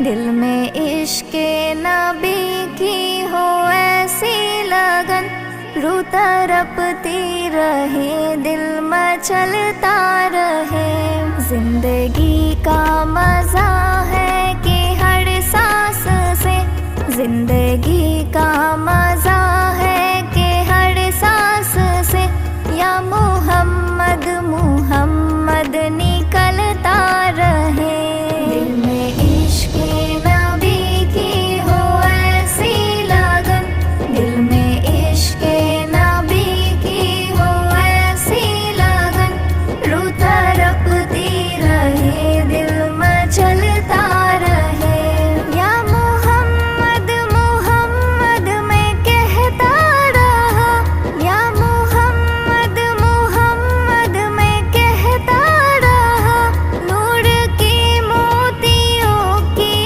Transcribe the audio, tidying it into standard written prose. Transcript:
दिल में इश्क़े नबी की हो ऐसी लगन, रूह तड़पती रहे, दिल मचलता रहे। जिंदगी का मज़ा है कि हर सांस से जिंदगी